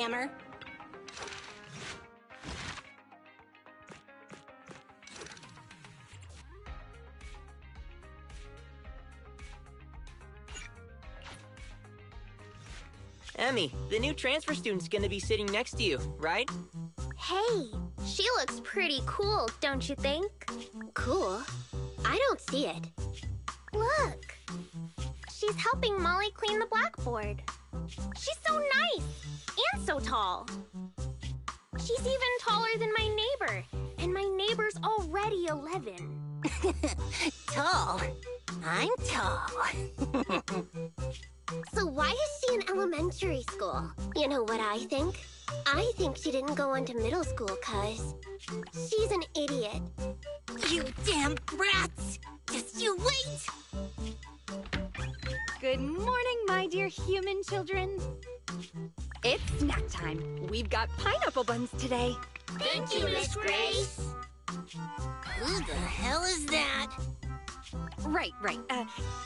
Hammer. Emmy, the new transfer student's gonna be sitting next to you, right? Hey, she looks pretty cool, don't you think? Cool? I don't see it. Look! She's helping Molly clean the blackboard. She's so nice! And so tall! She's even taller than my neighbor, and my neighbor's already 11. Tall. I'm tall. So why is she in elementary school? You know what I think? I think she didn't go on to middle school, cuz she's an idiot. You damn brats! Just you wait! Good morning, my dear human children. It's snack time. We've got pineapple buns today. Thank you, Miss Grace. Who the hell is that? Right.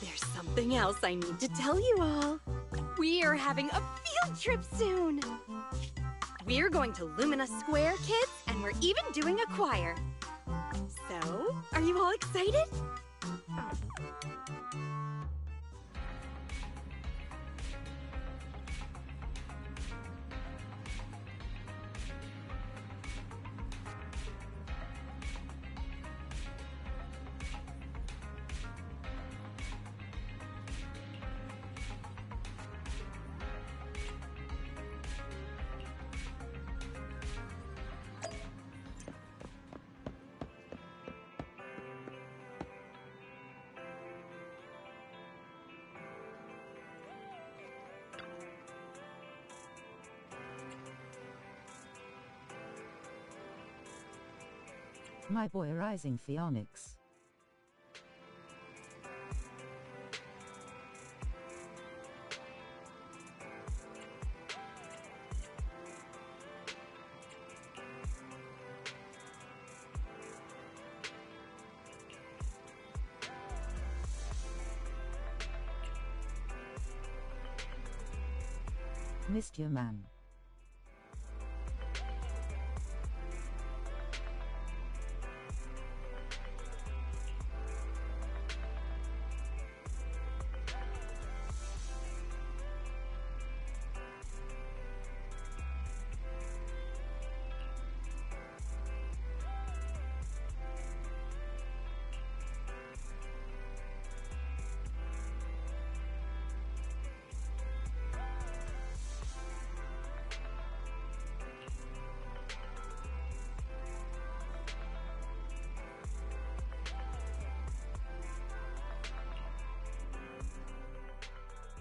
There's something else I need to tell you all. We are having a field trip soon. We're going to Lumina Square, kids, and we're even doing a choir. So, are you all excited? My boy Rising Phoenix. Missed you, man.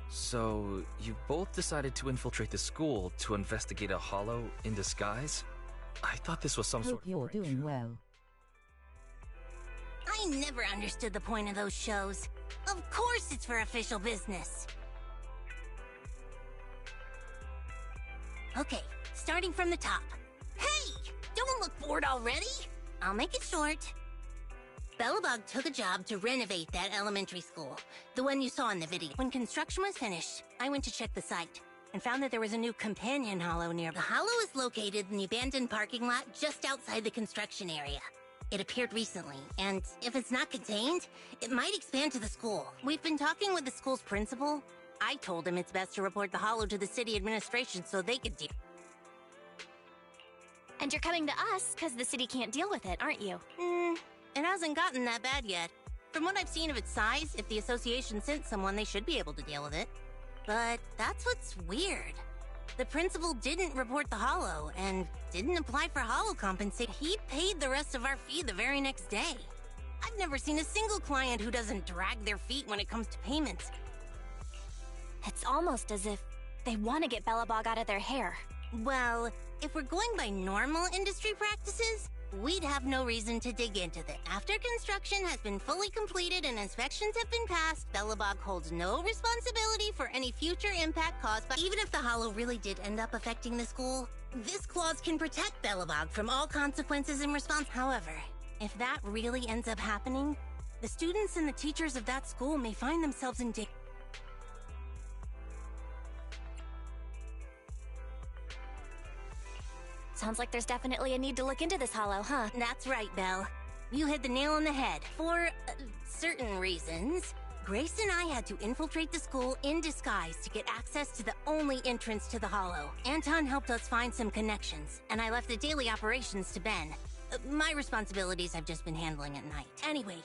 So, you both decided to infiltrate the school to investigate a hollow in disguise? I thought this was some Hope sort of you're prank doing show. well. I never understood the point of those shows. Of course it's for official business. Okay, starting from the top. Hey! Don't look bored already! I'll make it short. Belobog took a job to renovate that elementary school, the one you saw in the video. When construction was finished, I went to check the site and found that there was a new companion hollow near. The hollow is located in the abandoned parking lot just outside the construction area. It appeared recently, and if it's not contained, it might expand to the school. We've been talking with the school's principal. I told him it's best to report the hollow to the city administration so they could deal. And you're coming to us because the city can't deal with it, aren't you? It hasn't gotten that bad yet. From what I've seen of its size, if the association sent someone, they should be able to deal with it. But that's what's weird. The principal didn't report the hollow and didn't apply for hollow compensation. He paid the rest of our fee the very next day. I've never seen a single client who doesn't drag their feet when it comes to payments. It's almost as if they want to get Belobog out of their hair. Well, if we're going by normal industry practices, we'd have no reason to dig into that. After construction has been fully completed and inspections have been passed, Belobog holds no responsibility for any future impact caused by— Even if the hollow really did end up affecting the school, this clause can protect Belobog from all consequences in response. However, if that really ends up happening, the students and the teachers of that school may find themselves in danger. Sounds like there's definitely a need to look into this hollow, huh? That's right, Belle. You hit the nail on the head. For certain reasons, Grace and I had to infiltrate the school in disguise to get access to the only entrance to the hollow. Anton helped us find some connections, and I left the daily operations to Ben. My responsibilities I've just been handling at night. Anyway,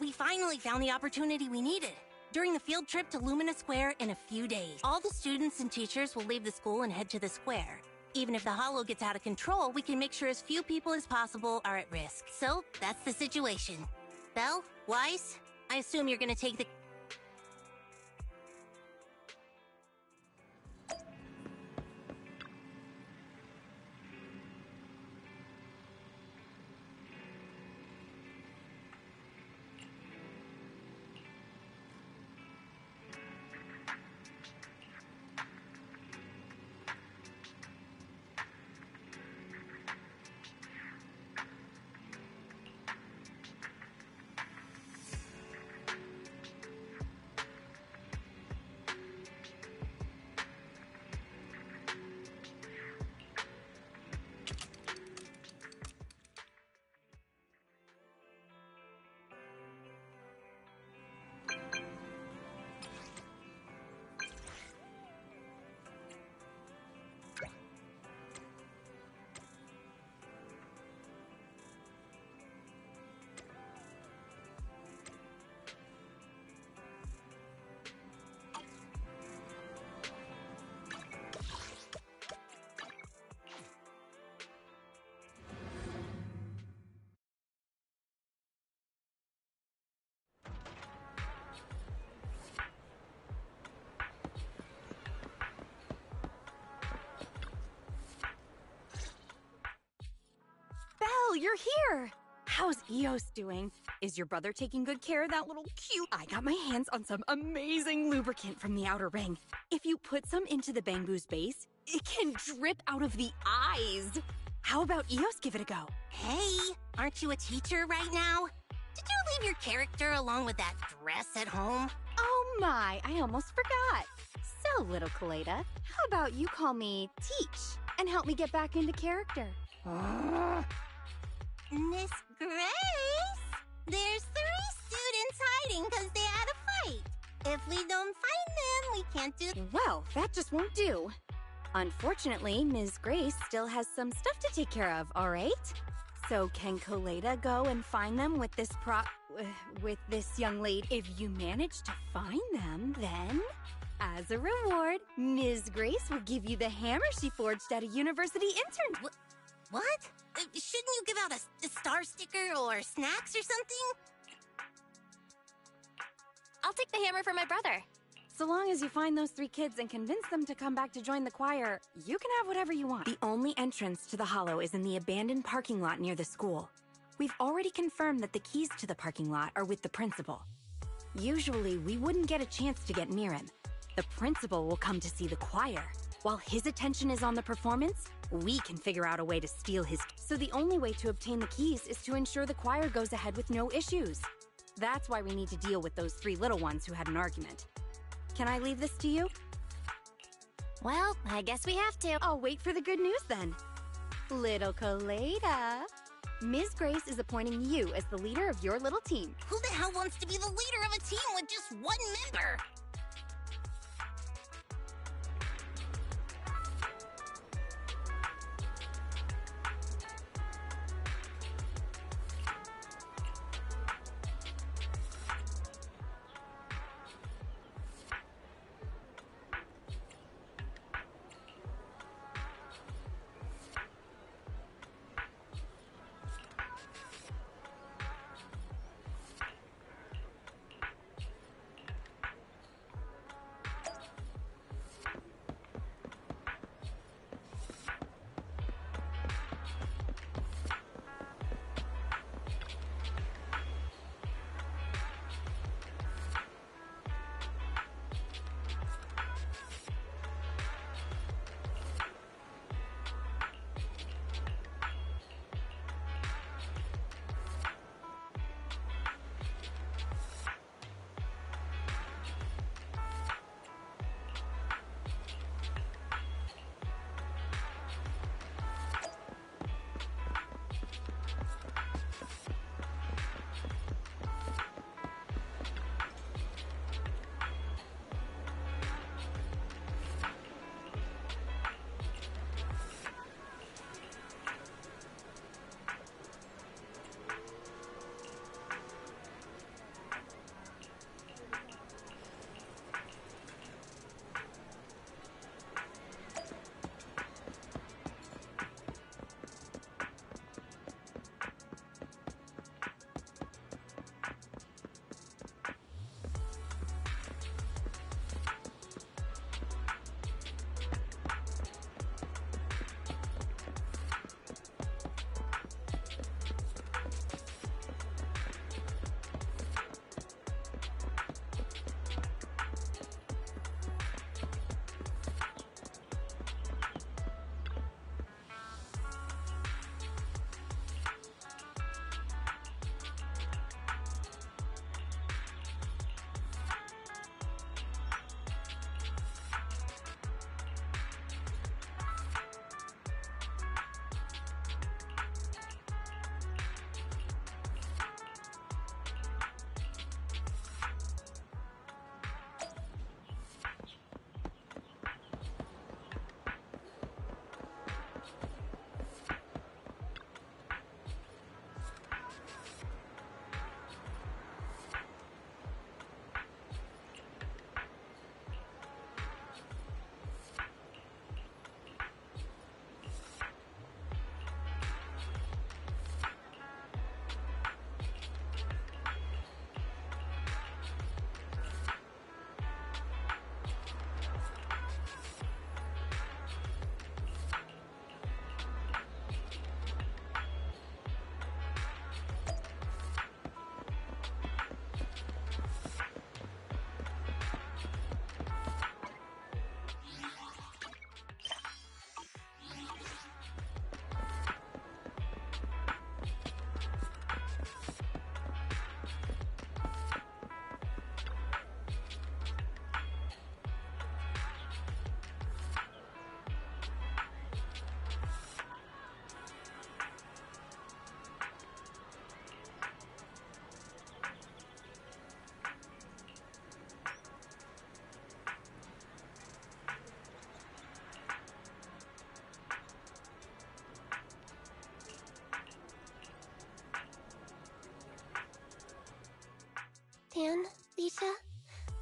we finally found the opportunity we needed. During the field trip to Lumina Square in a few days, all the students and teachers will leave the school and head to the square. Even if the hollow gets out of control, we can make sure as few people as possible are at risk. So, that's the situation. Belle, Wise, I assume you're gonna take the... Belle, you're here! How's Eos doing? Is your brother taking good care of that little cute? I got my hands on some amazing lubricant from the outer ring. If you put some into the Bangbu's base, it can drip out of the eyes. How about Eos give it a go? Hey, aren't you a teacher right now? Did you leave your character along with that dress at home? Oh my, I almost forgot. So, little Koleda, how about you call me Teach and help me get back into character? Miss Grace, there's 3 students hiding because they had a fight. If we don't find them, we can't do... Well, that just won't do. Unfortunately, Ms. Grace still has some stuff to take care of, all right? So can Koleda go and find them with this with this young lady? If you manage to find them, then, as a reward, Ms. Grace will give you the hammer she forged at a university intern. What? Shouldn't you give out a star sticker or snacks or something? I'll take the hammer for my brother. So long as you find those 3 kids and convince them to come back to join the choir, you can have whatever you want. The only entrance to the hollow is in the abandoned parking lot near the school. We've already confirmed that the keys to the parking lot are with the principal. Usually, we wouldn't get a chance to get near him. The principal will come to see the choir. While his attention is on the performance, we can figure out a way to steal his... So the only way to obtain the keys is to ensure the choir goes ahead with no issues. That's why we need to deal with those 3 little ones who had an argument. Can I leave this to you? Well, I guess we have to. I'll wait for the good news then. Little Koleda, Ms. Grace is appointing you as the leader of your little team. Who the hell wants to be the leader of a team with just 1 member?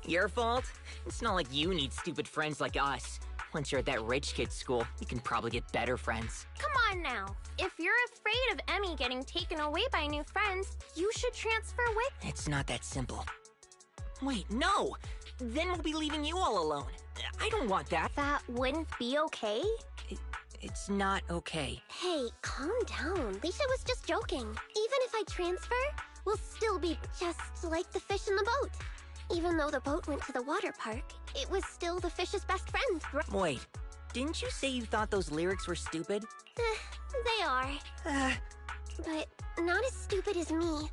Your fault? It's not like you need stupid friends like us. Once you're at that rich kid's school, you can probably get better friends. Come on now. If you're afraid of Emmy getting taken away by new friends, you should transfer with... It's not that simple. Wait, no! Then we'll be leaving you all alone. I don't want that. That wouldn't be okay? It's not okay. Hey, calm down. Lisha was just joking. Even if I transfer, we'll still be just like the fish in the boat. Even though the boat went to the water park, it was still the fish's best friend. Wait, didn't you say you thought those lyrics were stupid? They are. But not as stupid as me.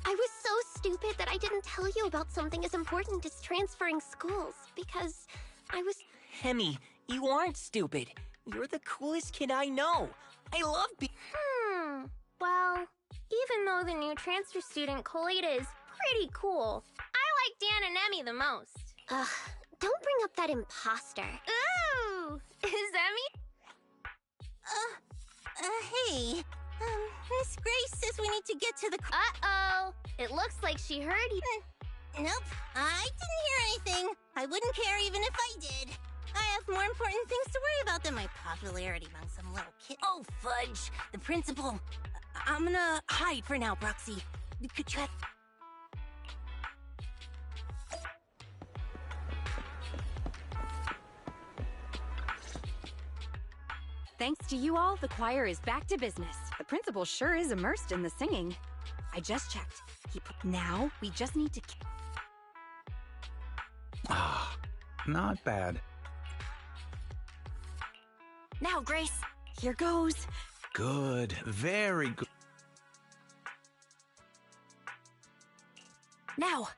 I was so stupid that I didn't tell you about something as important as transferring schools, because I was... Emmy, you aren't stupid. You're the coolest kid I know. I love Well, even though the new transfer student, Koleda, is pretty cool, I like Dan and Emmy the most. Don't bring up that imposter. Ooh! Is Emmy? Hey. Miss Grace says we need to get to the... Uh-oh! It looks like she heard you. Nope, I didn't hear anything. I wouldn't care even if I did. I have more important things to worry about than my popularity among some little kid. Oh, fudge! The principal. I'm gonna hide for now, Broxy. Could you have... Thanks to you all, the choir is back to business. The principal sure is immersed in the singing. I just checked. Now, we just need to... Ah, not bad. Now, Grace, here goes. Good, very good. Now.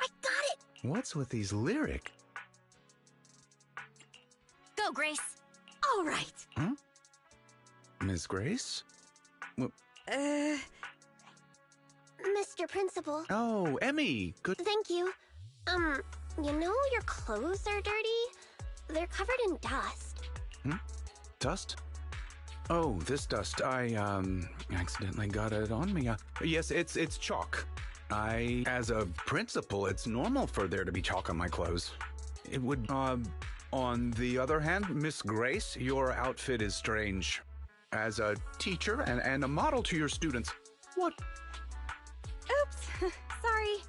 I got it! What's with these lyrics? Go, Grace. All right. Huh? Miss Grace? Mr. Principal. Oh, Emmy, good. Thank you. You know your clothes are dirty? They're covered in dust. Dust? Oh, this dust. I, accidentally got it on me. Yes, it's chalk. As a principal, it's normal for there to be chalk on my clothes. It would, on the other hand, Miss Grace, your outfit is strange. As a teacher and a model to your students, what? Oops, sorry.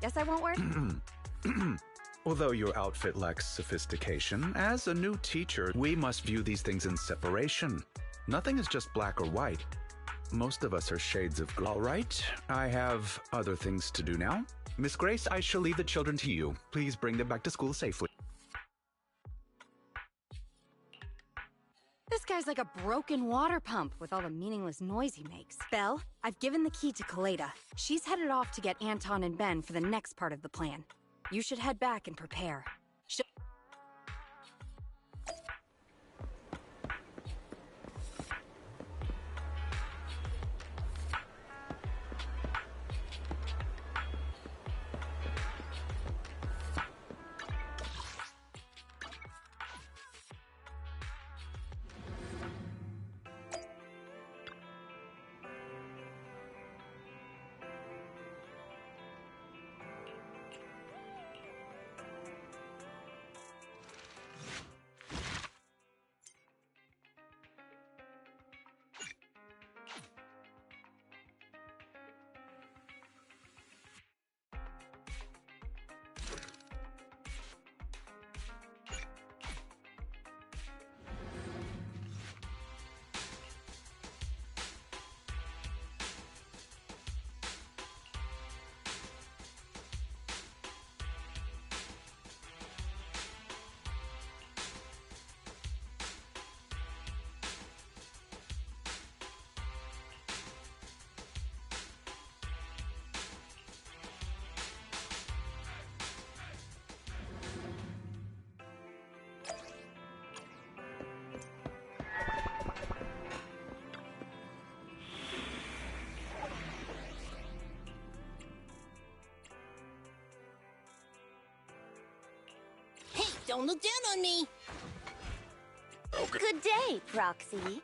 Guess I won't wear... Although your outfit lacks sophistication, as a new teacher, we must view these things in separation. Nothing is just black or white. Most of us are shades of... All right, I have other things to do now. Miss Grace, I shall leave the children to you. Please bring them back to school safely. This guy's like a broken water pump with all the meaningless noise he makes. Belle, I've given the key to Koleda. She's headed off to get Anton and Ben for the next part of the plan. You should head back and prepare. Don't look down on me! Good day, Proxy.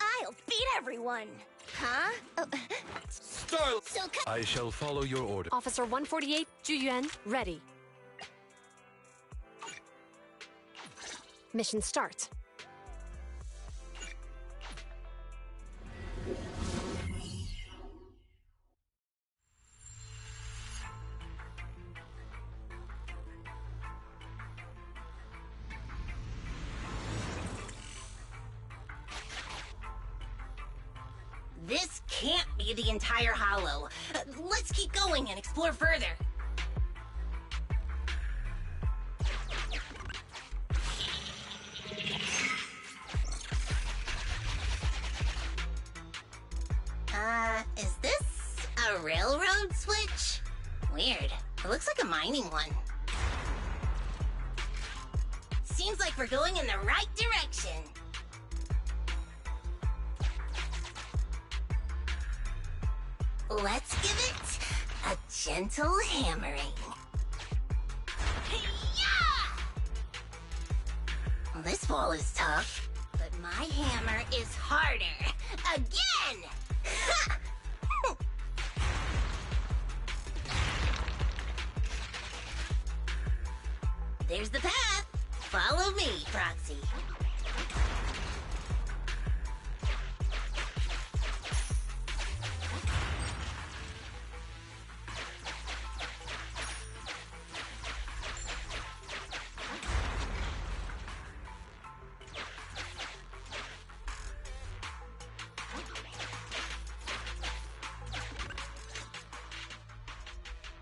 I'll beat everyone! Huh? Darling! So I shall follow your order. Officer 148, Juyuan, ready. Mission start. This can't be the entire hollow. Let's keep going and explore further. Is this a railroad switch? Weird. It looks like a mining one. Seems like we're going in the right direction. Let's give it a gentle hammering. Hey-ya! This wall is tough, but my hammer is harder. Again! Ha! There's the path. Follow me, Proxy.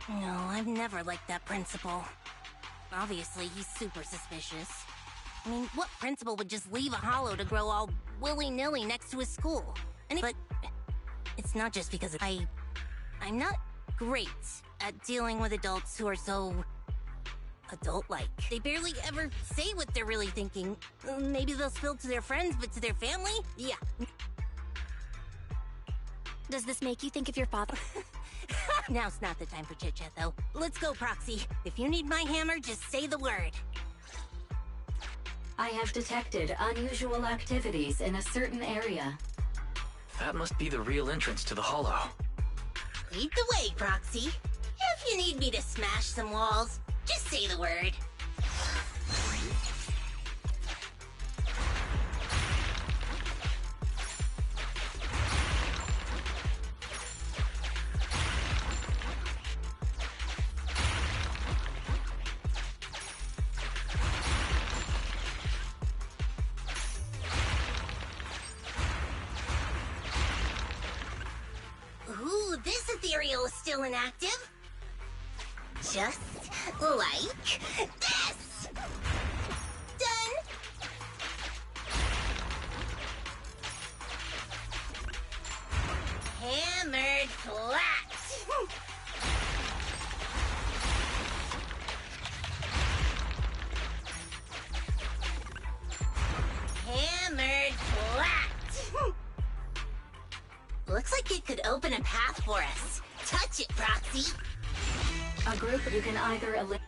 No, I've never liked that principal. Obviously, he's super suspicious. I mean, what principal would just leave a hollow to grow all willy-nilly next to his school? But it's not just because I'm not great at dealing with adults who are so adult-like. They barely ever say what they're really thinking. Maybe they'll spill to their friends, but to their family? Yeah. Does this make you think of your father? Now's not the time for chit-chat, though. Let's go, Proxy. If you need my hammer, just say the word. I have detected unusual activities in a certain area. That must be the real entrance to the hollow. Lead the way, Proxy. If you need me to smash some walls, just say the word. Ooh, this ethereal is still inactive. Just like this! Done! Hammered flat! Hammered flat! Looks like it could open a path for us. Touch it, Proxy! A group you can either eliminate.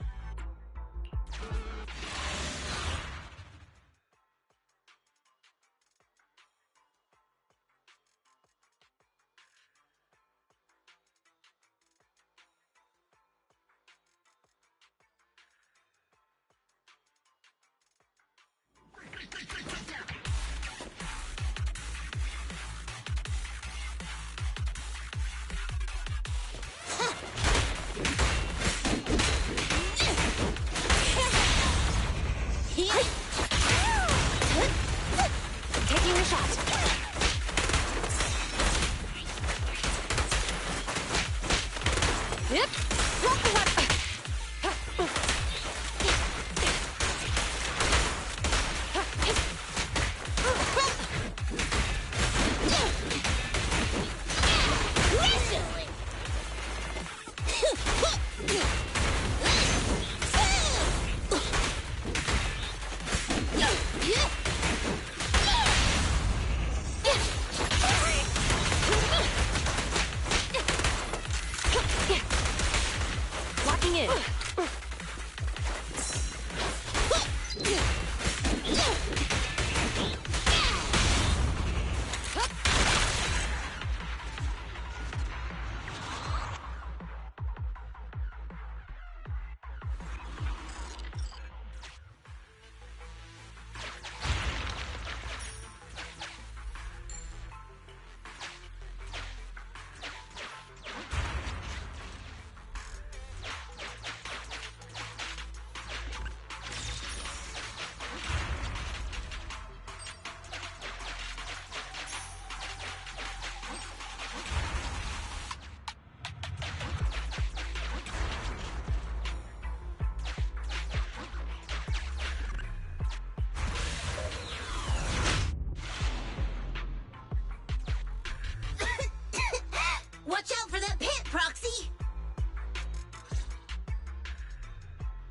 Watch out for that pit, Proxy!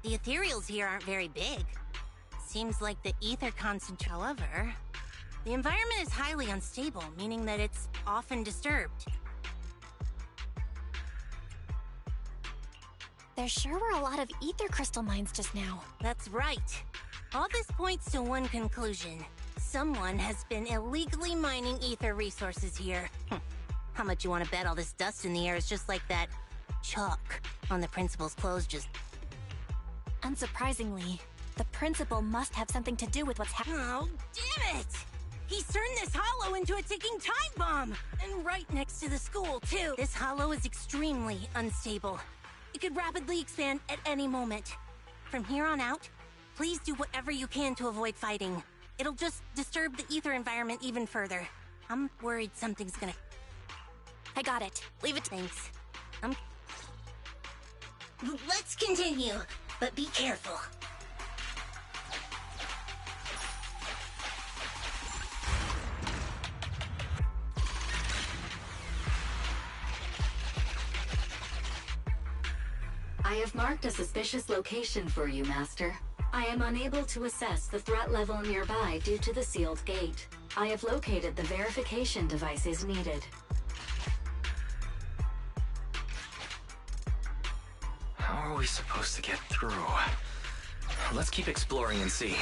The ethereals here aren't very big. Seems like the ether concentrate. However, the environment is highly unstable, meaning that it's often disturbed. There sure were a lot of ether crystal mines just now. That's right. All this points to one conclusion. Someone has been illegally mining ether resources here. How much you want to bet all this dust in the air is just like that chalk on the principal's clothes just... Unsurprisingly, the principal must have something to do with what's happening. Oh, damn it! He's turned this hollow into a ticking time bomb! And right next to the school, too. This hollow is extremely unstable. It could rapidly expand at any moment. From here on out, please do whatever you can to avoid fighting. It'll just disturb the ether environment even further. I'm worried something's gonna... I got it. Leave it. Thanks. Let's continue, but be careful. I have marked a suspicious location for you, Master. I am unable to assess the threat level nearby due to the sealed gate. I have located the verification devices needed. How are we supposed to get through? Let's keep exploring and see.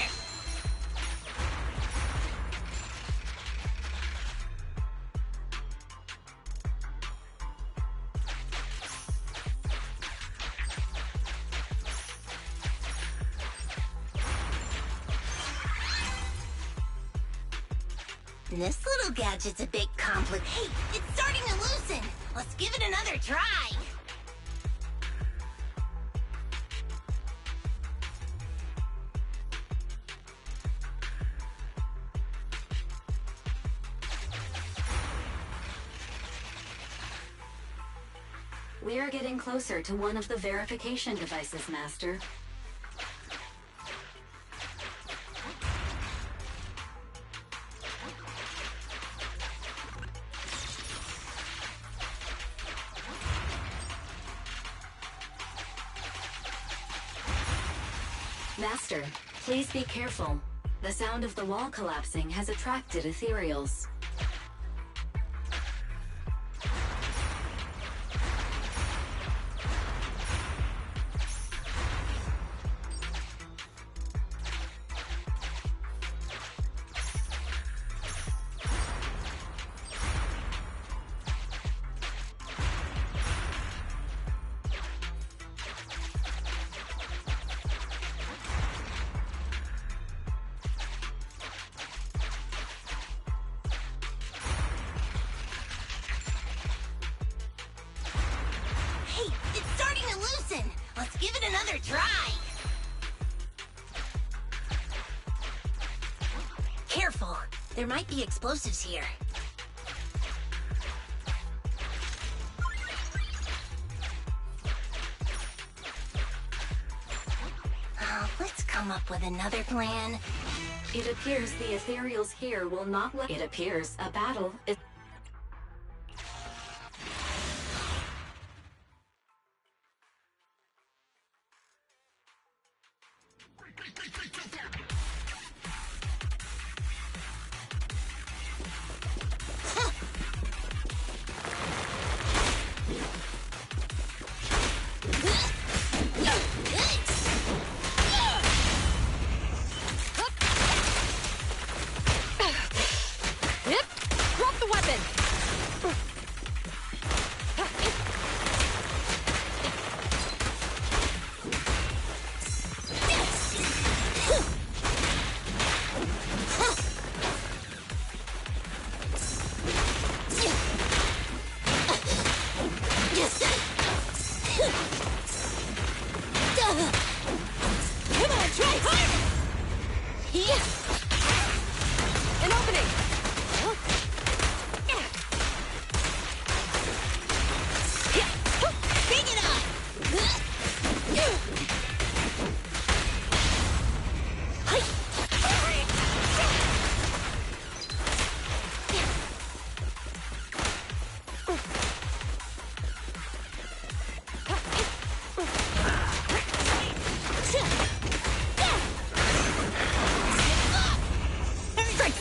This little gadget's a bit complicated. Hey, it's starting to loosen! Let's give it another try! We are getting closer to one of the verification devices, Master. Master, please be careful. The sound of the wall collapsing has attracted ethereals. Let's give it another try! Careful! There might be explosives here. Let's come up with another plan. It appears the ethereals here will not let... It appears a battle is... Drop the weapon!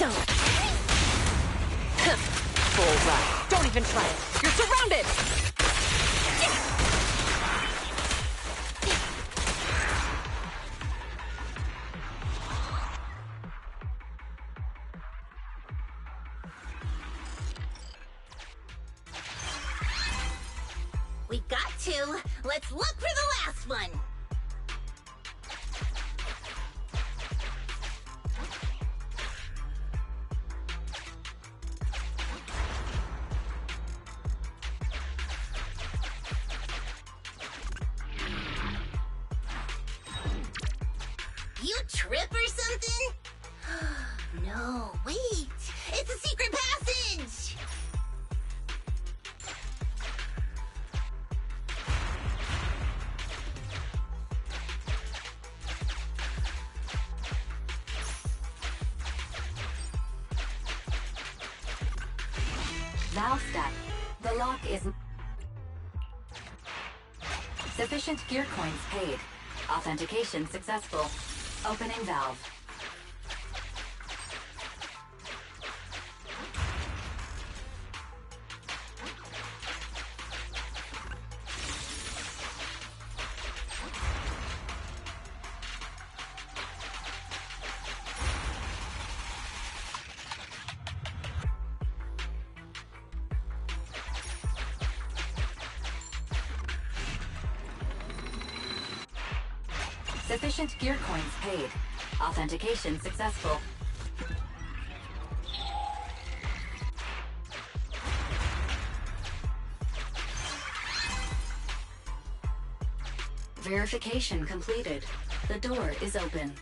zone! Bullseye. Don't even try it. You're surrounded! We got to. Let's look for the last one. You trip or something? No, wait. It's a secret passage! Valve step. The lock is... Sufficient gear coins paid. Authentication successful. Opening valve. Sufficient gear coins paid. Authentication successful. Verification completed. The door is open.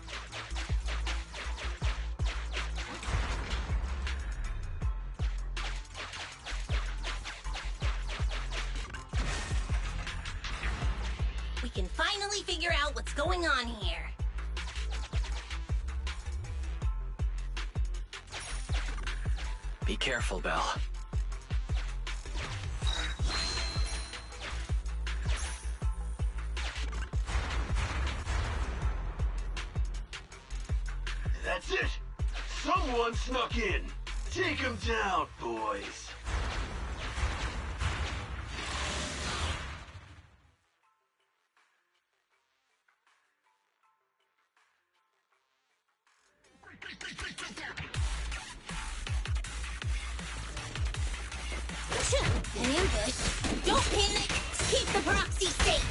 We can finally figure out what's going on here. Be careful, Belle. That's it! Someone snuck in! Take him down, boys! An ambush. Don't panic. Keep the proxy safe.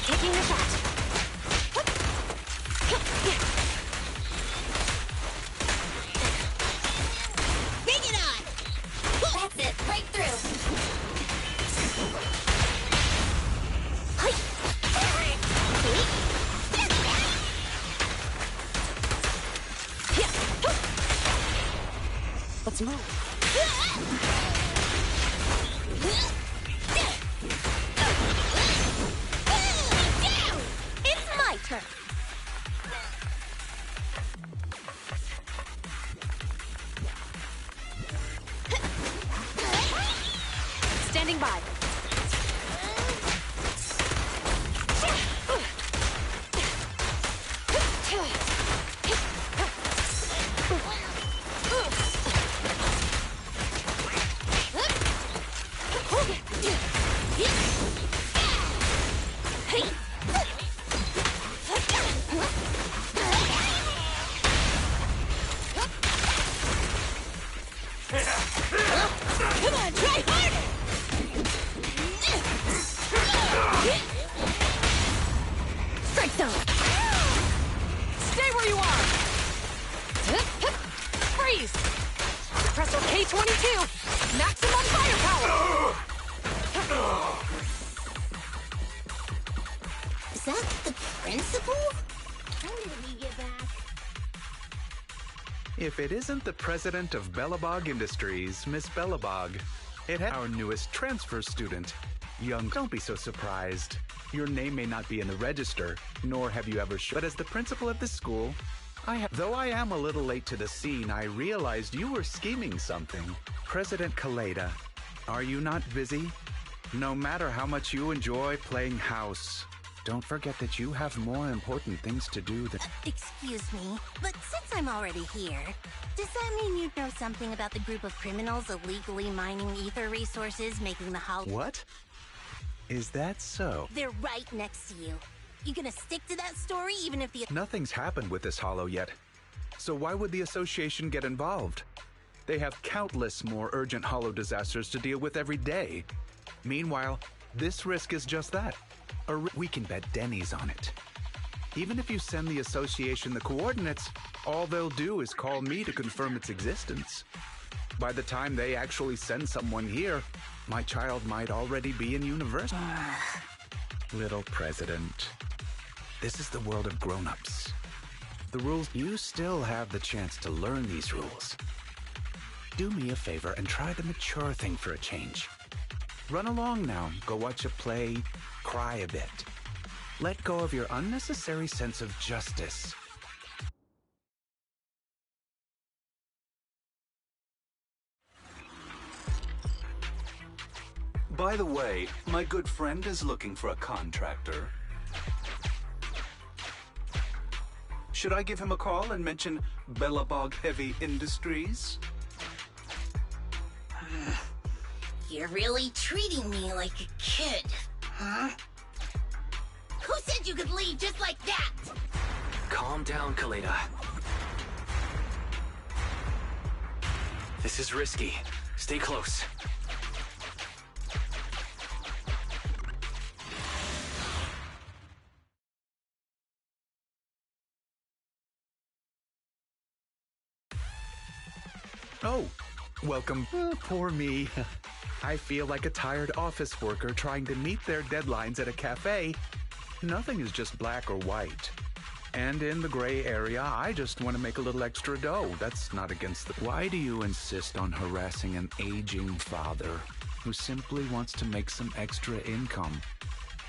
Taking the shot. Bring it on. That's it. Break through. Let's move. It's my turn. Standing by. Come on, try harder! Strike zone. Stay where you are. Freeze. Suppressor K-22. Maximum firepower. Is that the principal? When did he get back? If it isn't the president of Belobog Industries, Miss Belobog, it had our newest transfer student. Young, don't be so surprised. Your name may not be in the register, nor have you ever shown. But as the principal of this school, though I am a little late to the scene, I realized you were scheming something. President Koleda, are you not busy? No matter how much you enjoy playing house, don't forget that you have more important things to do than... Excuse me, but since I'm already here, does that mean you know something about the group of criminals illegally mining ether resources, making the hollow... What? Is that so? They're right next to you. You gonna stick to that story even if the... Nothing's happened with this hollow yet. So why would the association get involved? They have countless more urgent hollow disasters to deal with every day. Meanwhile, this risk is just that. We can bet Denny's on it. Even if you send the association the coordinates, all they'll do is call me to confirm its existence. By the time they actually send someone here, my child might already be in university. Little president. This is the world of grown-ups. The rules... You still have the chance to learn these rules. Do me a favor and try the mature thing for a change. Run along now, go watch a play, cry a bit. Let go of your unnecessary sense of justice. By the way, my good friend is looking for a contractor. Should I give him a call and mention Bellabog Heavy Industries? You're really treating me like a kid, huh? Who said you could leave just like that? Calm down, Koleda. This is risky. Stay close. Oh, welcome. Poor me. I feel like a tired office worker trying to meet their deadlines at a cafe. Nothing is just black or white. And in the gray area, I just want to make a little extra dough. That's not against the... Why do you insist on harassing an aging father who simply wants to make some extra income?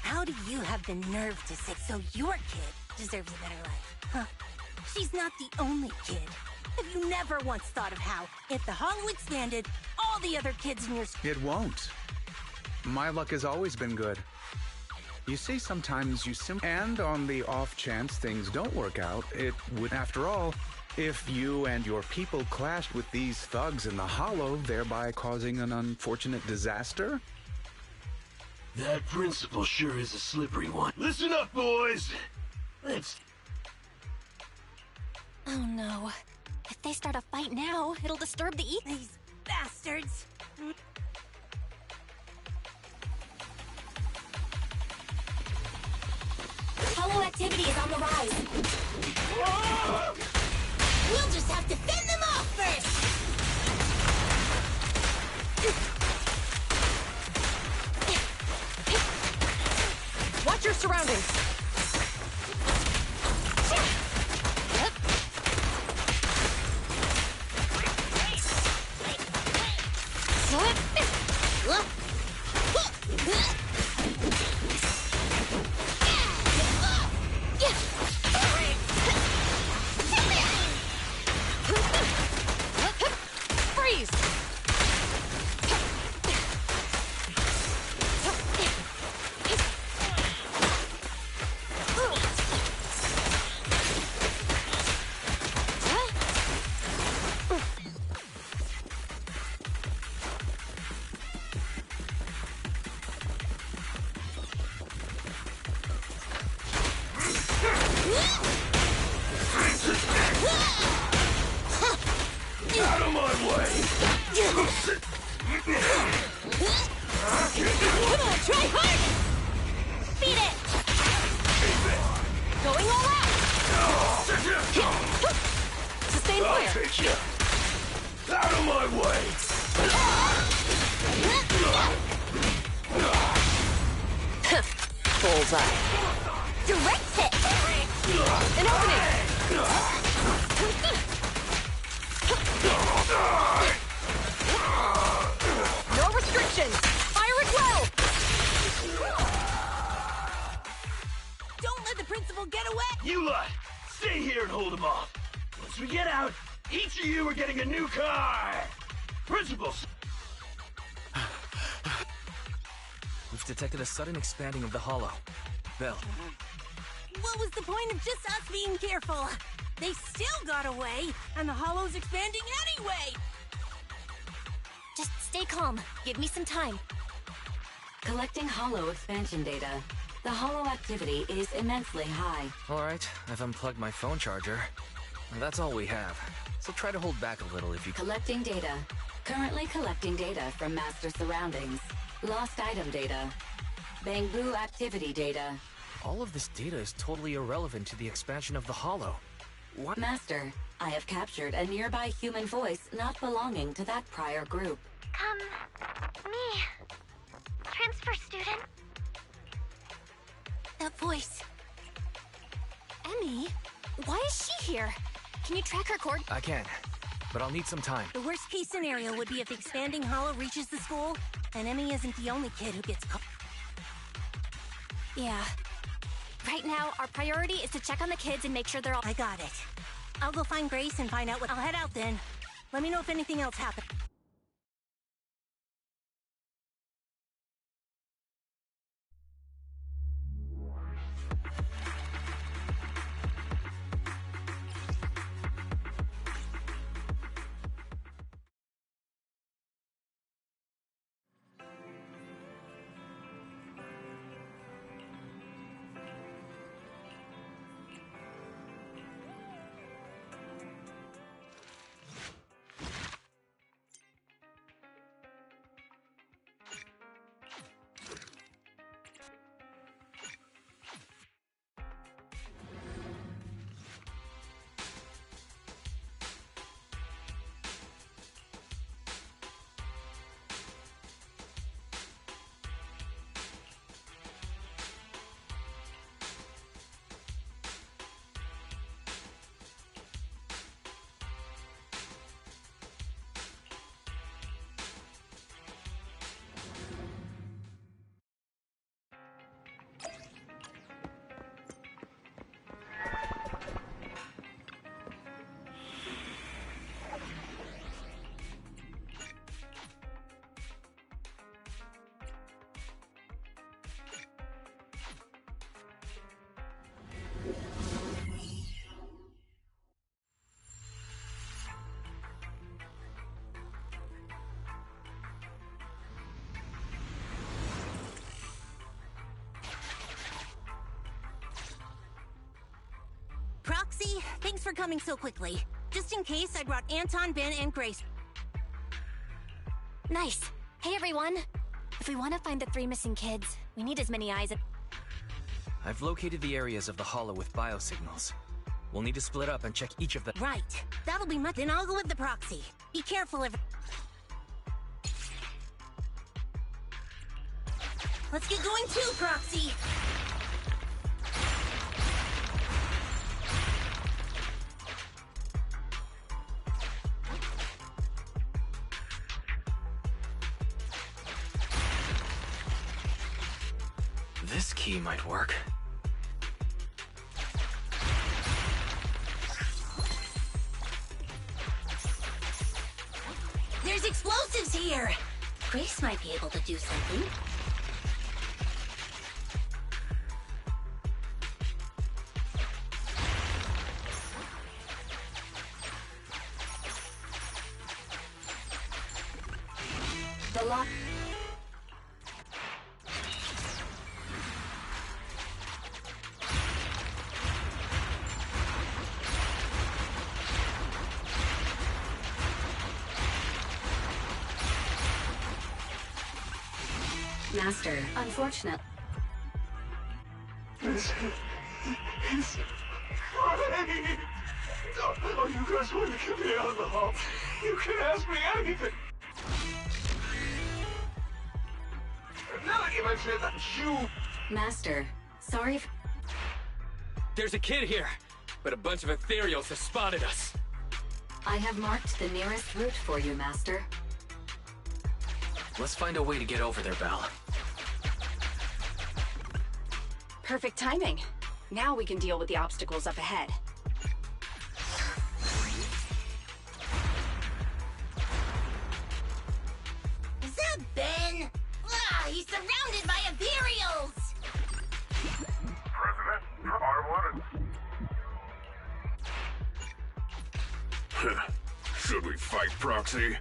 How do you have the nerve to say so your kid deserves a better life? Huh? She's not the only kid. Have you never once thought of how, if the hollow expanded, all the other kids in your school... It won't. My luck has always been good. You see, sometimes you and on the off chance things don't work out, it would... After all, if you and your people clashed with these thugs in the hollow, thereby causing an unfortunate disaster... That principle sure is a slippery one. Listen up, boys! Let's... Oh no. If they start a fight now, it'll disturb the ether. These bastards! Hollow activity is on the rise. We'll just have to fend them off first! Watch your surroundings! Out of my way! Come on, try hard! Beat it! Going all out! Sustain I'll fire! take you! Out of my way! Bullseye. Direct hit! An opening! No restrictions! Fire it well! Don't let the principal get away! You lot, stay here and hold him off. Once we get out, each of you are getting a new car! Principals! We've detected a sudden expanding of the hollow. Belle. What was the point of just us being careful? They still got away, and the hollow's expanding anyway! Just stay calm. Give me some time. Collecting hollow expansion data. The hollow activity is immensely high. Alright, I've unplugged my phone charger. That's all we have. So try to hold back a little if you can. Collecting data. Currently collecting data from master surroundings. Lost item data. Bamboo activity data. All of this data is totally irrelevant to the expansion of the hollow. What? Master, I have captured a nearby human voice not belonging to that prior group. Me. Transfer student. That voice. Emmy? Why is she here? Can you track her cord? I can, but I'll need some time. The worst case scenario would be if the expanding hollow reaches the school, and Emmy isn't the only kid who gets caught. Yeah. Right now, our priority is to check on the kids and make sure they're all— I got it. I'll go find Grace and find out what— I'll head out then. Let me know if anything else happens. Proxy, thanks for coming so quickly. Just in case, I brought Anton, Ben, and Grace. Nice. Hey, everyone. If we want to find the 3 missing kids, we need as many eyes— I've located the areas of the hollow with biosignals. We'll need to split up and check each of them. Right. That'll be much— Then I'll go with the proxy. Be careful, Let's get going too, Proxy! This key might work. There's explosives here! Grace might be able to do something. The lock. Master, unfortunate. Oh, you guys want to get me out of the hall? You can ask me anything. Now that you mention it, that's you. Master, sorry if— There's a kid here, but a bunch of ethereals have spotted us. I have marked the nearest route for you, Master. Let's find a way to get over there, Belle. Perfect timing. Now we can deal with the obstacles up ahead. Is that Ben? Ah, he's surrounded by ethereals! Should we fight, Proxy?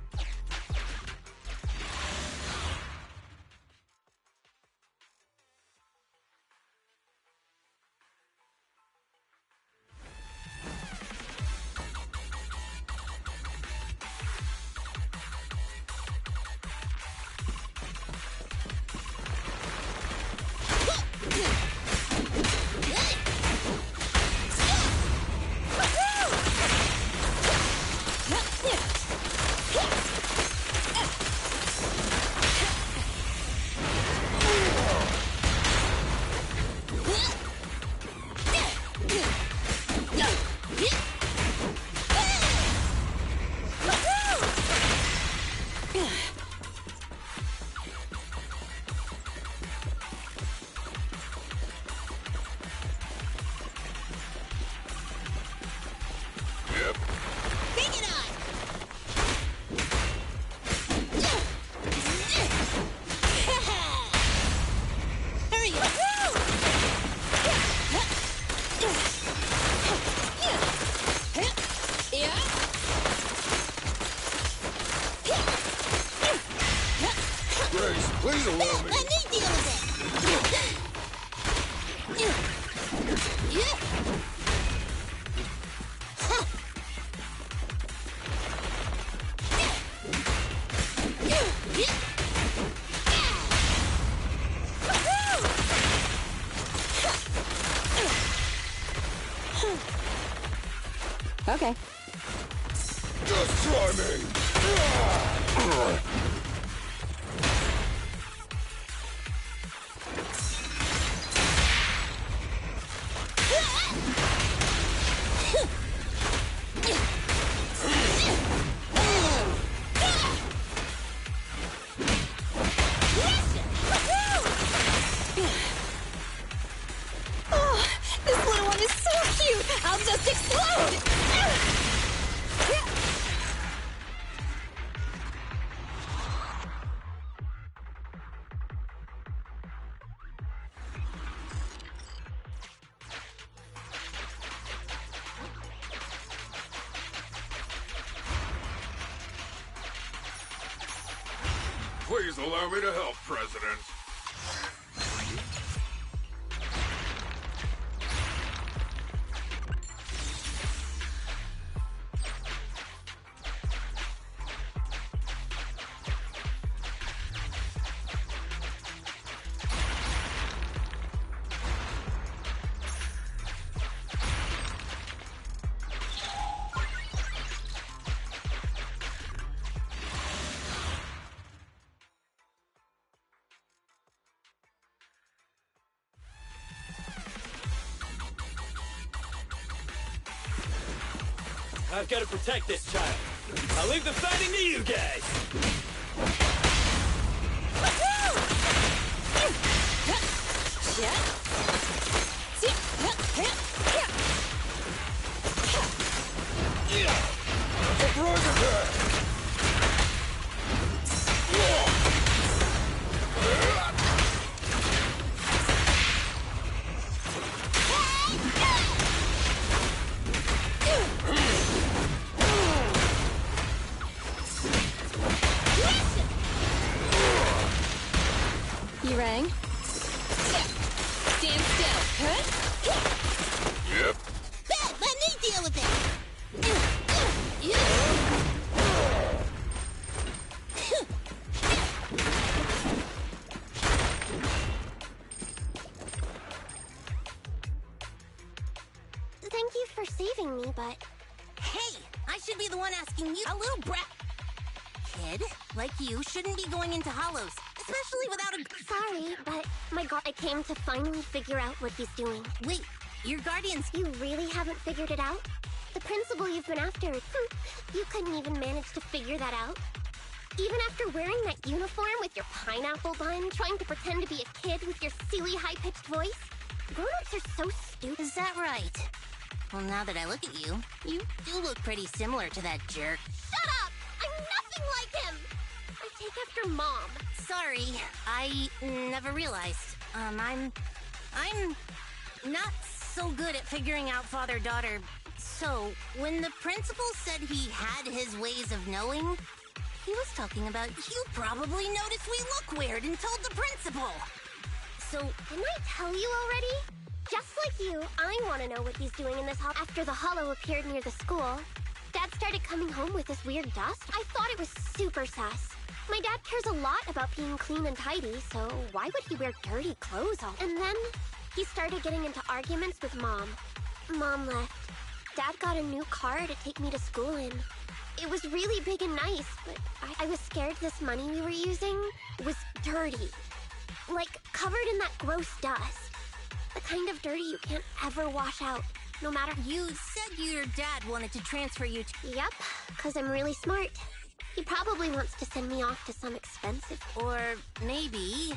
Please allow me. Let me deal with it. Okay. Just try me. Please allow me to help, President. I've got to protect this child. I'll leave the fighting to you guys. Surprise attack! You rang? Stand still. Huh? Yep. Bet, let me deal with it. Thank you for saving me, but... Hey, I should be the one asking you. A little brat kid like you shouldn't be going into hollows, especially without a... Sorry, but my I came to finally figure out what he's doing. Wait, your guardians... You really haven't figured it out? The principal you've been after, you couldn't even manage to figure that out? Even after wearing that uniform with your pineapple bun, trying to pretend to be a kid with your silly high-pitched voice? Grown-ups are so stupid. Is that right? Well, now that I look at you, you do look pretty similar to that jerk. Shut up! I'm nothing like him! I take after Mom. Sorry, I never realized. I'm not so good at figuring out father-daughter. So, when the principal said he had his ways of knowing, he was talking about you probably noticed we look weird and told the principal. So, didn't I tell you already? Just like you, I want to know what he's doing in this hall. After the hollow appeared near the school, Dad started coming home with this weird dust. I thought it was super sus. My dad cares a lot about being clean and tidy, so why would he wear dirty clothes all? And then he started getting into arguments with Mom. Mom left. Dad got a new car to take me to school in. It was really big and nice, but I was scared this money we were using was dirty. Like, covered in that gross dust. The kind of dirty you can't ever wash out, no matter... You said your dad wanted to transfer you to... Yep, because I'm really smart. He probably wants to send me off to some expensive... Or maybe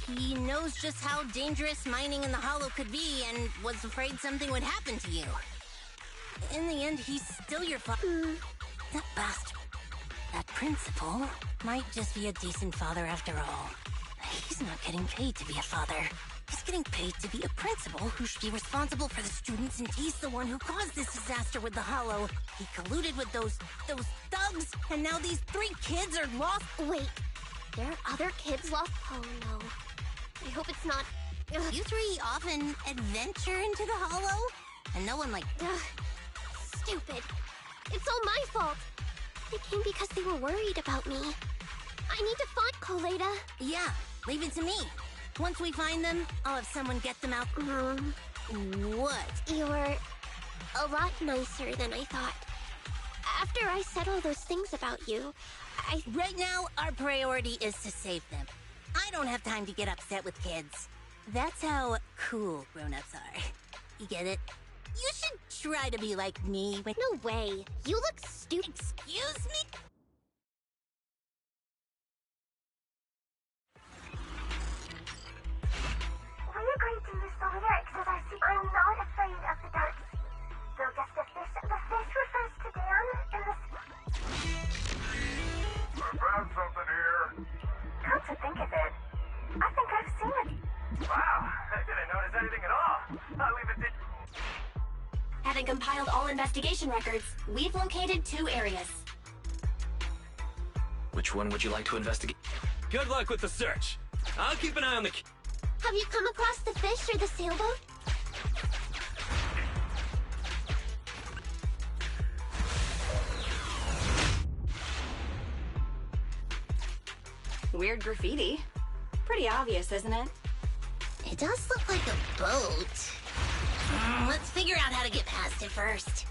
he knows just how dangerous mining in the hollow could be and was afraid something would happen to you. In the end, he's still your father. That bastard. That principal might just be a decent father after all. He's not getting paid to be a father. He's getting paid to be a principal who should be responsible for the students, and he's the one who caused this disaster with the hollow. He colluded with those thugs, and now these 3 kids are lost. Wait, there are other kids lost? Oh no. I hope it's not... You 3 often adventure into the hollow, and no one Stupid. It's all my fault. They came because they were worried about me. I need to find Koleda. Yeah, leave it to me. Once we find them, I'll have someone get them out. What? You're a lot nicer than I thought. After I said all those things about you, Right now, our priority is to save them. I don't have time to get upset with kids. That's how cool grown-ups are. You get it? You should try to be like me when... No way. You look stupid. Excuse me? We agreed to use the lyrics as our secret. I'm not afraid of the dark sea. Though just the fish refers to Dan, and the... I found something here. Come to think of it, I think I've seen it. Wow, I didn't notice anything at all. I'll leave it to... Having compiled all investigation records, we've located 2 areas. Which one would you like to investigate? Good luck with the search. I'll keep an eye on the... Have you come across the fish or the sailboat? Weird graffiti. Pretty obvious, isn't it? It does look like a boat. Let's figure out how to get past it first.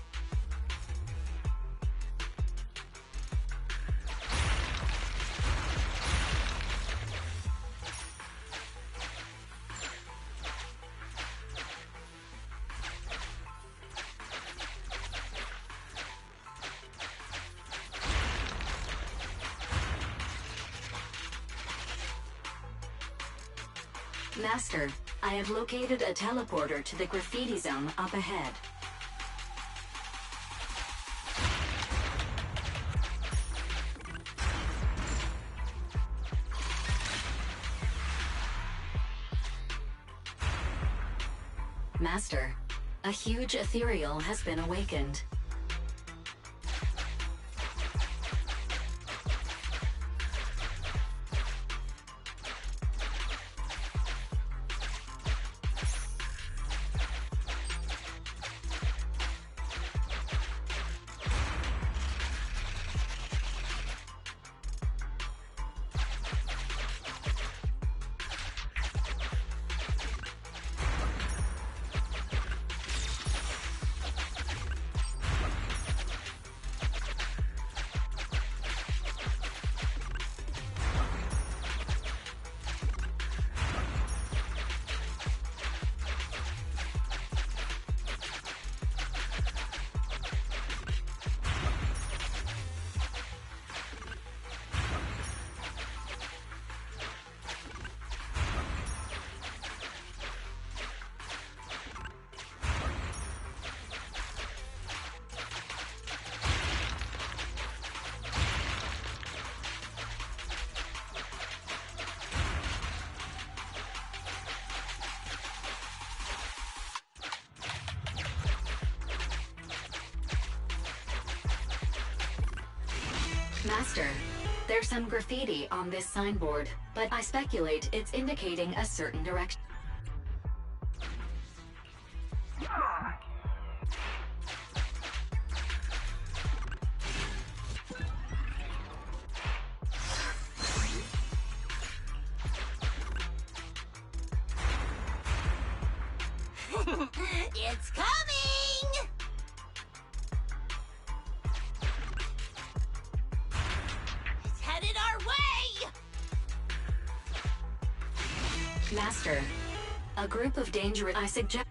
Master, I have located a teleporter to the graffiti zone up ahead. Master, a huge ethereal has been awakened. Master, there's some graffiti on this signboard, but I speculate it's indicating a certain direction. It's coming! It's headed our way! Master, a group of dangerous... I suggest...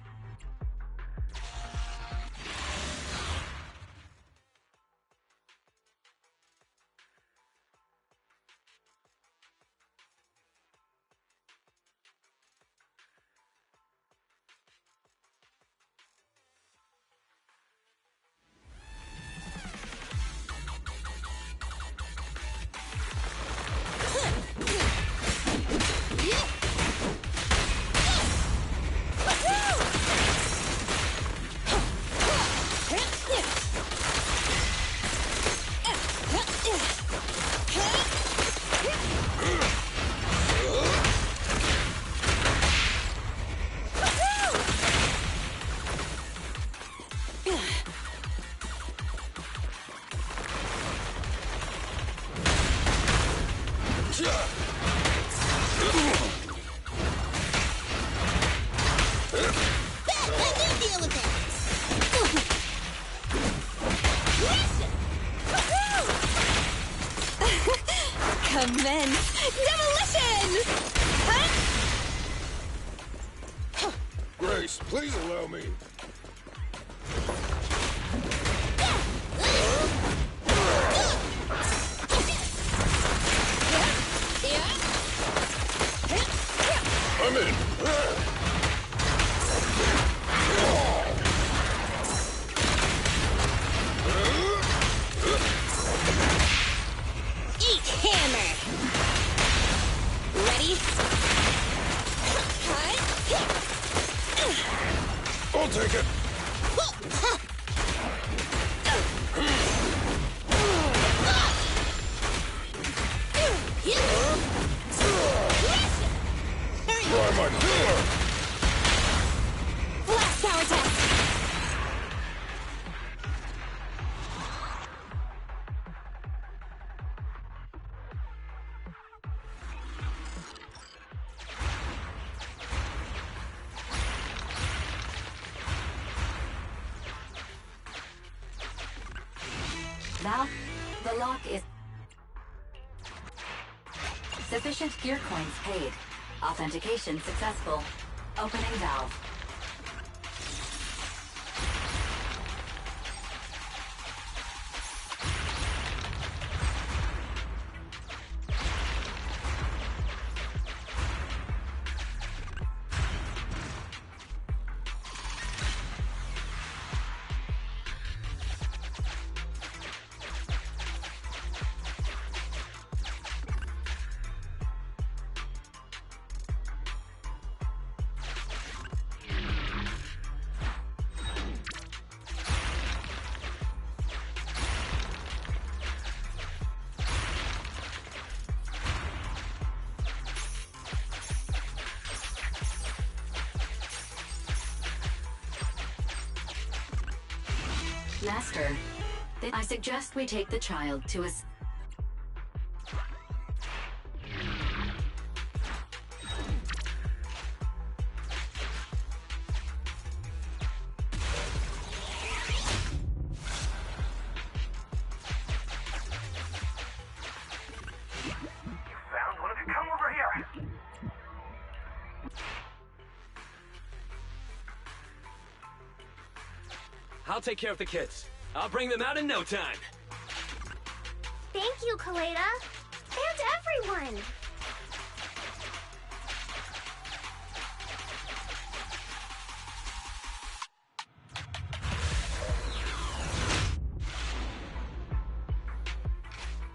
Commence demolition! Grace, please allow me. I'm in. Eat hammer! Ready? I'll take it. Try my killer. Blast power test! Now, the lock is... Sufficient gear coins paid. Authentication successful. Opening valve. Master, I suggest we take the child to a... Found one of you. Come over here. I'll take care of the kids. I'll bring them out in no time. Thank you, Koleda. And everyone.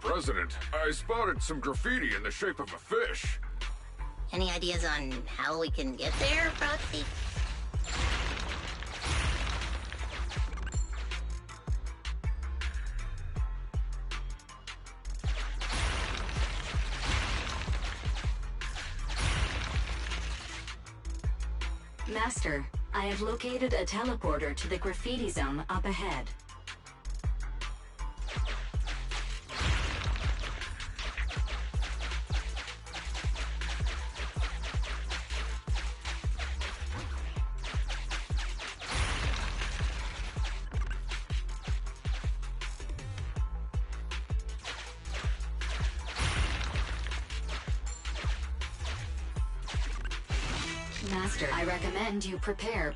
President, I spotted some graffiti in the shape of a fish. Any ideas on how we can get there, Proxy? Master, I have located a teleporter to the graffiti zone up ahead. Master, I recommend you prepare.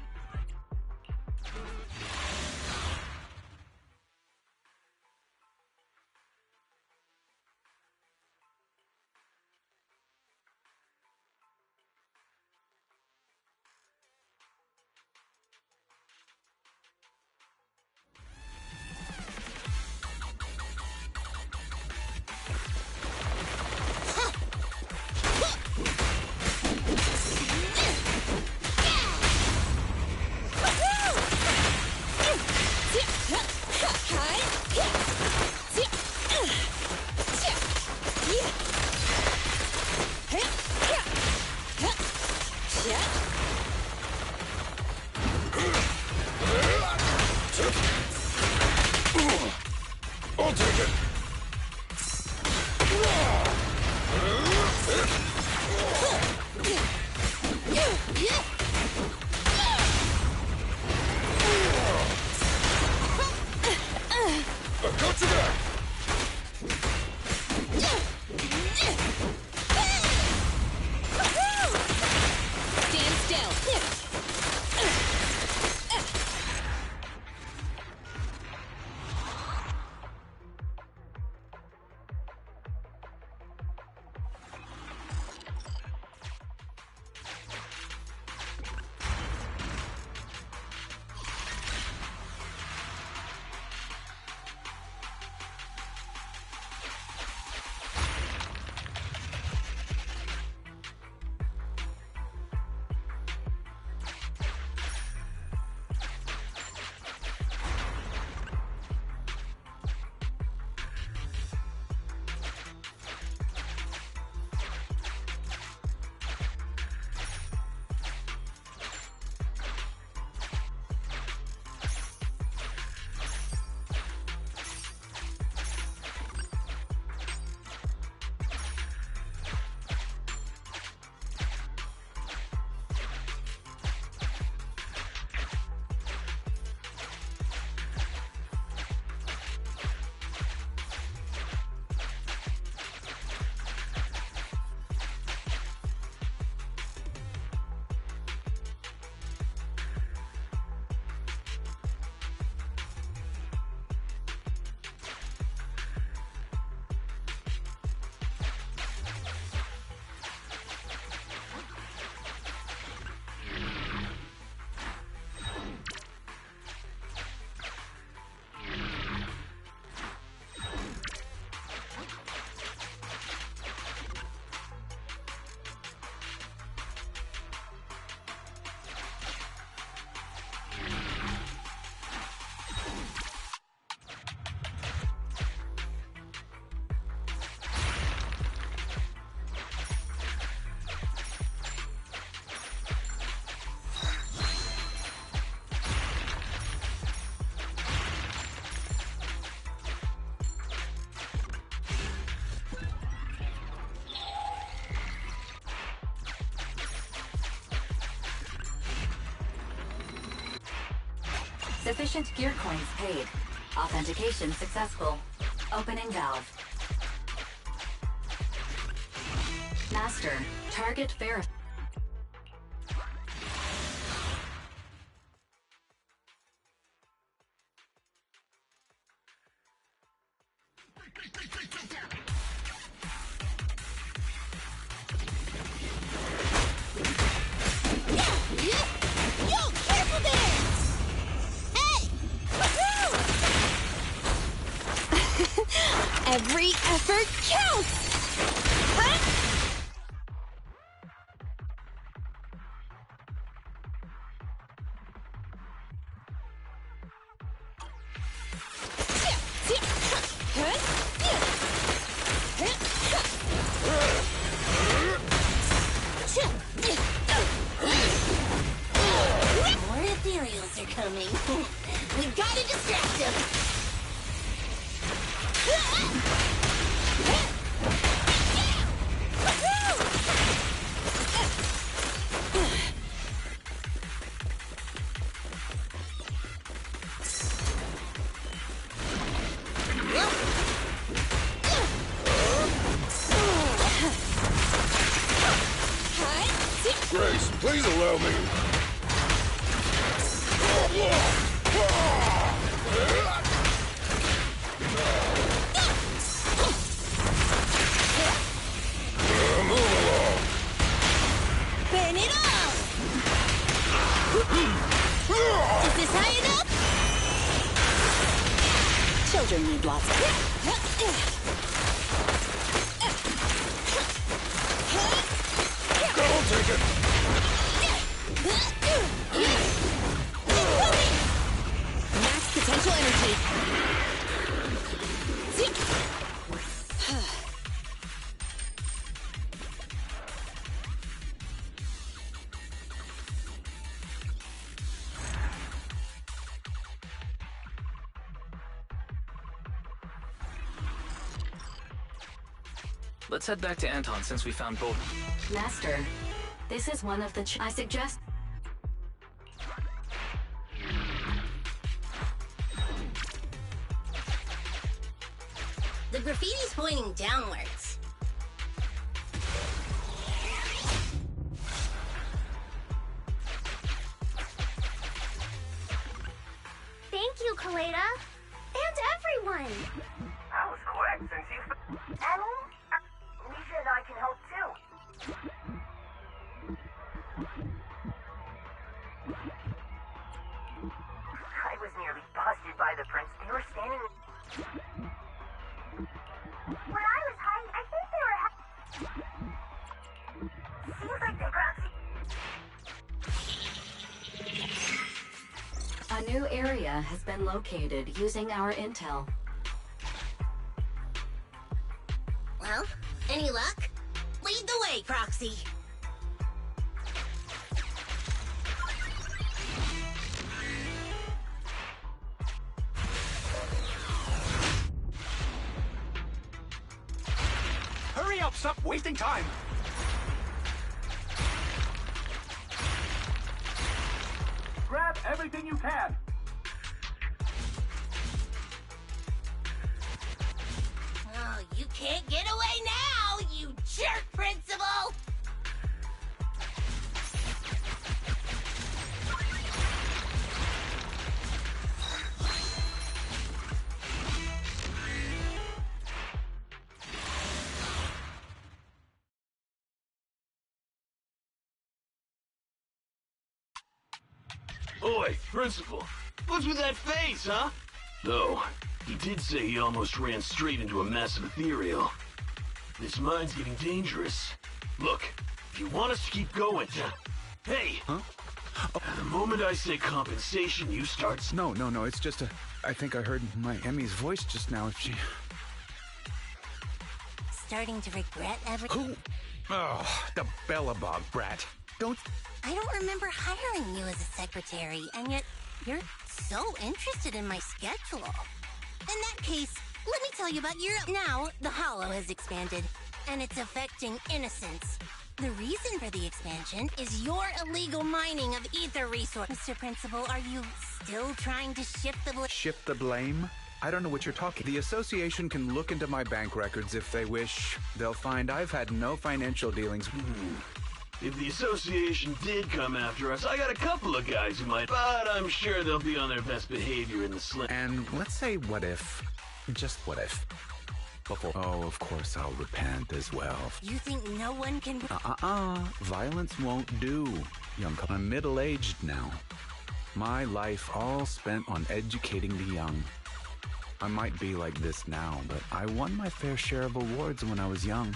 I'll take it. I've got you back. Stand still. Sufficient gear coins paid. Authentication successful. Opening valve. Master, target verified. Every effort counts! Huh? Please allow me. Move along. Burn it all! Is this high enough? Children need lots of... Go, take it. Max potential energy. Let's head back to Anton since we found both. Master, this is one of the I suggest... The graffiti's pointing downwards. Thank you, Koleda. And everyone. That was quick, since you... Emmy? Lisa and I can help too. I was nearly busted by the prince. They were standing... When I was hiding, I think they were... Seems like they grabbed... A new area has been located using our intel. Well, any luck? Lead the way, Proxy. Hurry up, stop wasting time! Grab everything you can! Oh, you can't get away now, you jerk, Principal! Oi, Principal. What's with that face, huh? Though, he did say he almost ran straight into a massive ethereal. This mine's getting dangerous. Look, if you want us to keep going... Hey! Huh? The moment I say compensation, you start... No, it's just a... I think I heard my Emmy's voice just now. If she... Starting to regret everything? Who? Oh, the Bellabog brat. Don't... I don't remember hiring you as a secretary, and yet you're so interested in my schedule. In that case, let me tell you about your... Now, the Hollow has expanded, and it's affecting innocents. The reason for the expansion is your illegal mining of ether resources. Mr. Principal, are you still trying to shift the blame? Shift the blame? I don't know what you're talking. The association can look into my bank records if they wish. They'll find I've had no financial dealings. If the association did come after us, I got a couple of guys who might, but I'm sure they'll be on their best behavior in the slim. And let's say what if, just what if, before... Oh, of course I'll repent as well. You think no one can... Violence won't do, young couple. I'm middle-aged now. My life all spent on educating the young. I might be like this now, but I won my fair share of awards when I was young.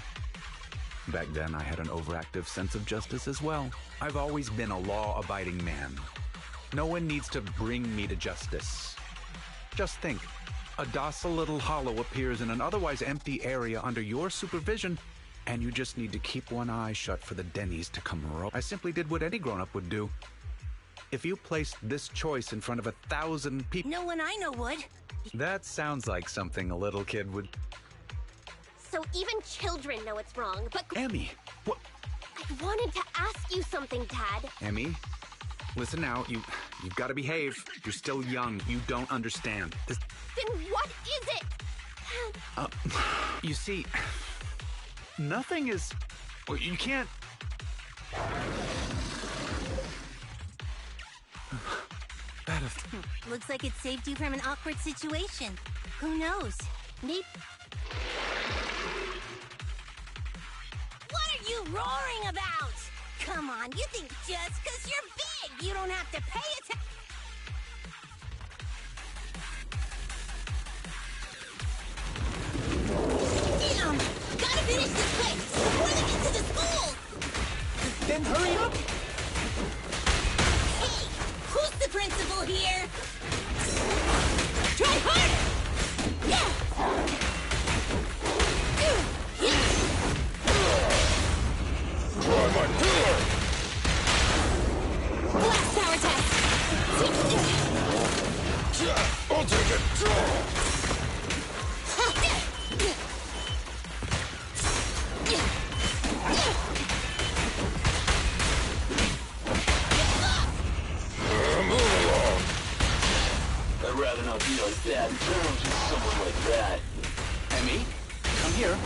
Back then, I had an overactive sense of justice as well. I've always been a law-abiding man. No one needs to bring me to justice. Just think, a docile little hollow appears in an otherwise empty area under your supervision, and you just need to keep one eye shut for the Denny's to come roll. I simply did what any grown-up would do. If you placed this choice in front of 1,000 people... No one I know would. That sounds like something a little kid would... So even children know it's wrong, but... Emmy, what? I wanted to ask you something, Dad. Emmy, listen now, you've got to behave. You're still young. You don't understand. Then what is it? Dad. You see, nothing is... You can't... out of... Looks like it saved you from an awkward situation. Who knows? Maybe... What are you roaring about? Come on, you think just 'cause you're big, you don't have to pay attention. Damn! Gotta finish this quick before they get to the school! Then hurry up! Hey! Who's the principal here? Try harder! Try my pillar! Blast power test! I'll take it! Move along! I'd rather not be on bad terms with someone like that. Emmy, come here.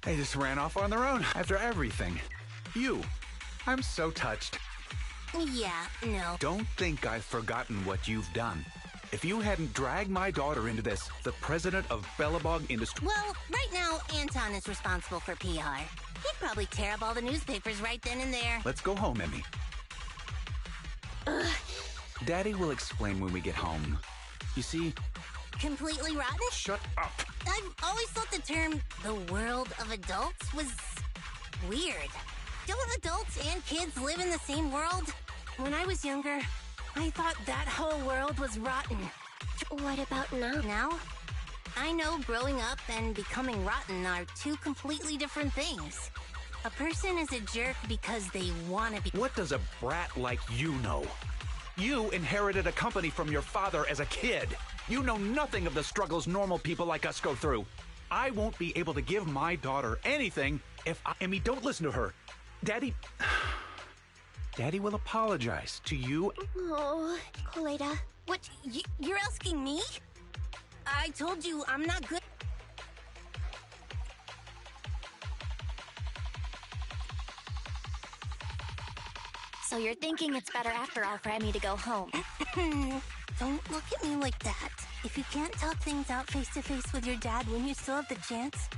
They just ran off on their own after everything. I'm so touched. Yeah, no. Don't think I've forgotten what you've done. If you hadn't dragged my daughter into this, the president of Belobog Industries... Well, right now, Anton is responsible for PR. He'd probably tear up all the newspapers right then and there. Let's go home, Emmy. Ugh. Daddy will explain when we get home. You see... Completely rotten? Shut up! I've always thought the term, the world of adults, was weird. Don't adults and kids live in the same world? When I was younger, I thought that whole world was rotten. What about now? Now? I know growing up and becoming rotten are two completely different things. A person is a jerk because they want to be... What does a brat like you know? You inherited a company from your father as a kid. You know nothing of the struggles normal people like us go through. I won't be able to give my daughter anything if I... Emmy, don't listen to her. Daddy will apologize to you. Oh, Koleda. What? You're asking me? I told you I'm not good. So you're thinking it's better after all for Emmy to go home. Don't look at me like that. If you can't talk things out face to face with your dad when you still have the chance,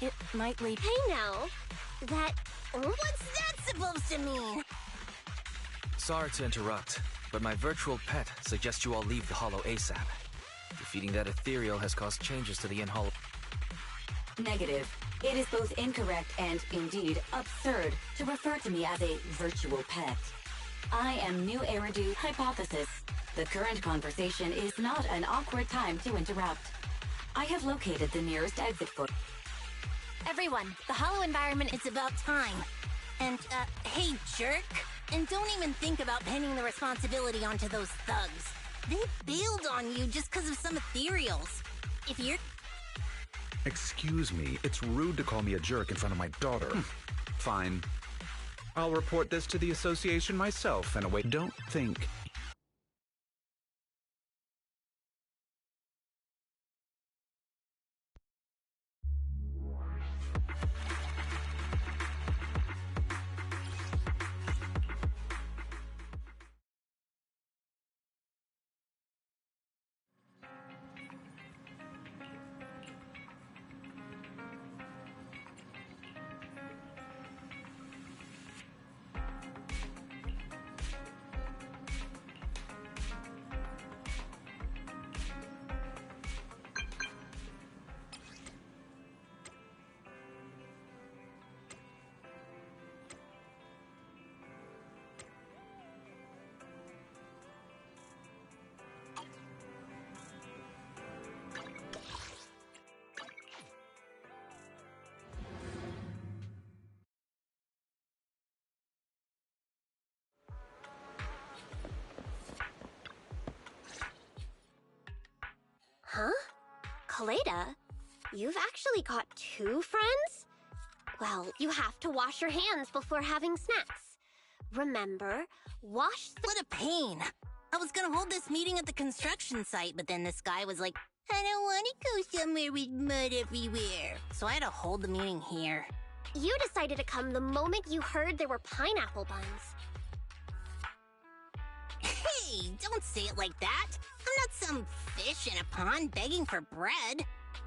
it might lead... Hey now, that... What's that supposed to mean? Sorry to interrupt, but my virtual pet suggests you all leave the Hollow ASAP. Defeating that ethereal has caused changes to the in-Hollow... Negative. It is both incorrect and, indeed, absurd to refer to me as a virtual pet. I am New Eridu Hypothesis. The current conversation is not an awkward time to interrupt. I have located the nearest exit for... Everyone, the Hollow environment is... It's about time. And, hey, jerk. And don't even think about pinning the responsibility onto those thugs. They bailed on you just because of some ethereals. If you're... Excuse me, it's rude to call me a jerk in front of my daughter. Fine. I'll report this to the association myself, and await. Don't think... Huh? Koleda, you've actually got 2 friends? Well, you have to wash your hands before having snacks. Remember, wash the... What a pain. I was gonna hold this meeting at the construction site, but then this guy was like, I don't want to go somewhere with mud everywhere. So I had to hold the meeting here. You decided to come the moment you heard there were pineapple buns. Hey, don't say it like that. I'm not some fish in a pond begging for bread.